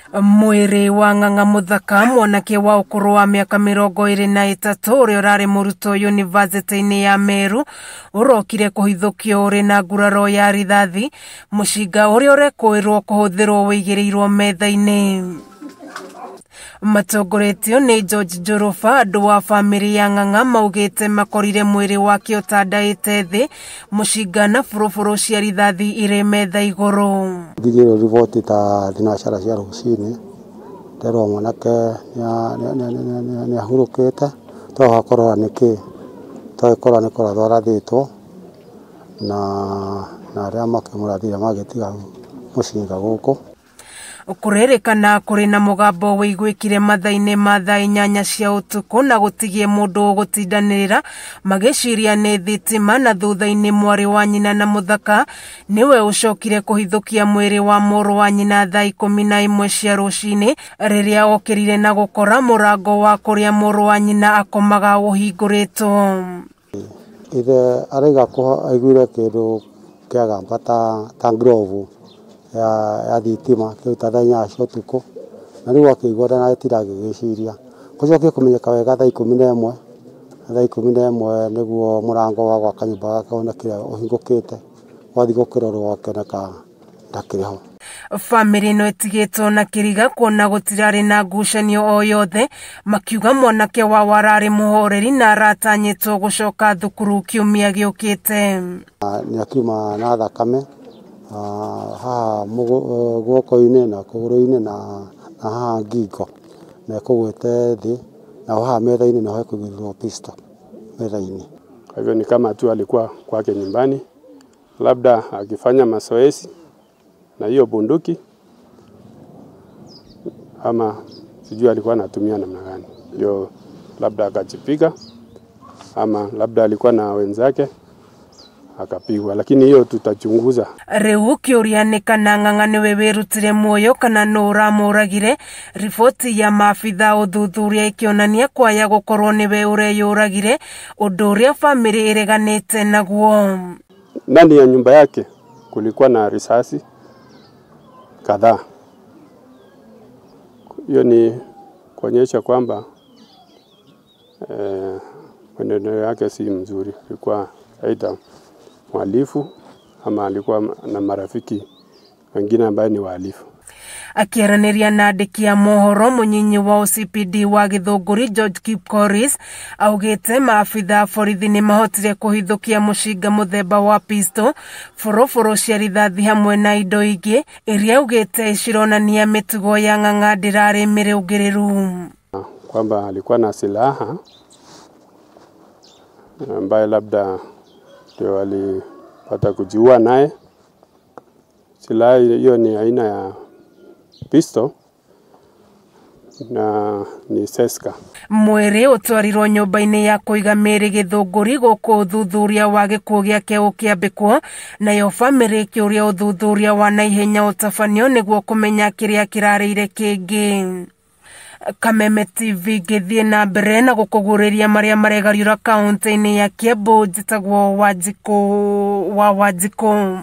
Mwiri wa Ng'ang'a Muthaka, mwanake wa ukuru wa miaka 23 uria urari muruto university-ini ya Meru urokire kuhithukio uri na nguraro ya rithathi, mushinga uria urekuirwo kuhuthirwo wigirirwo metha-ini. Matongoretio ni George Njoroba, andu wa family ya Ng'ang'a maugite makorire mwiri wake utandaite thi, mushinga na buruburu cia rithathi iri metha iguru. Ngigiro riboti ta thinacara cia rucini ndero mwanake ni ahurukite twakorora niki twakora nikora thwarathitwo na aria makimurathire magitiga mushinga guku. Kuririkana kuri na mugambo wiguikire mathaini ma thaa 8 cia utuku na gutigie mundu gutindanirira magiciria ni thitima, na thutha-ini mwari wa nyina na Muthaka niwe ucokire kuhithukia mwiri wa muru wa nyina thaa 11 cia rucini riria okirire na gukora murango wa kuria muru wa nyina akomaga uhinguritwo. Ithe araiga ko aiguire kindu kiagamba ta grovu ya thitima kiuta thaa 8 cia utuku, na riu akigua na tiragigiciria gucokia kumenyeka wega thaa 11 niguo murango wa gwaka nyumba gakaonekire uhingukite, wathi gukirorwo wakeneka ndakiriho. Family no etigitwo na kiriga kuona gutirari na ngucanio o yothe, makiuga mwanake wa warari muhoreri na aratanyitwo gucoka thukuru kiumia giukite. Ni akiuma na thakame haha guoko-ini na kuguru-ini na haha ngingo na kugwite thi na haha metha-ini na hakuigirwo pistol metha-ini. Kwa hivyo ni kama tu alikuwa kwake nyumbani, labda akifanya mazoezi na hiyo bunduki, ama sijui alikuwa anatumia namna gani hiyo, labda akajipiga ama labda alikuwa na wenzake akapigwa, lakini hiyo tutachunguza. Riu kiuria ni kana Ng'ang'a niwe wirutire muoyo kana no uramuragire. Riboti ya maafitha uthuthuria ikionania kwaya gukorwo niwe ureyuragire, undu uria family ireganite naguo. Ndani ya nyumba yake kulikuwa na risasi kadhaa. Hiyo ni kuonyesha kwamba mwenendo yake si mzuri, alikuwa aidha mhalifu ama alikuwa na marafiki wengine ambaye ni wahalifu. Akiaraniria na andiki ya mohoro, munyinyi wa OCPD wa Githunguri George Kipkoris augite maafitha borithi ni mahotire kuhithukia mushinga muthemba wa pistol, buruburu cia rithathi hamwe na indo ingi iria augite cironania mitugo ya Ng'ang'a ndirari mirugiriru, kwamba alikuwa na silaha ambaye labda ndio alipata kujiua naye. Silaha hiyo ni aina ya pistol na ni seska. Mwiri utwarirwo nyumba-ini ya kuiga miri Githunguri guku uthuthuria wa gikuo giake ukiambikwo, nayo family kiuria uthuthuria wa naihenya utabanio niguo kumenya kiria kirarire kingi. Kameme TV githie na mbere na gukuguriria maria maregariura kaunti-ini ya Kiambu, njitagwo Wanjiku wa Wanjiku.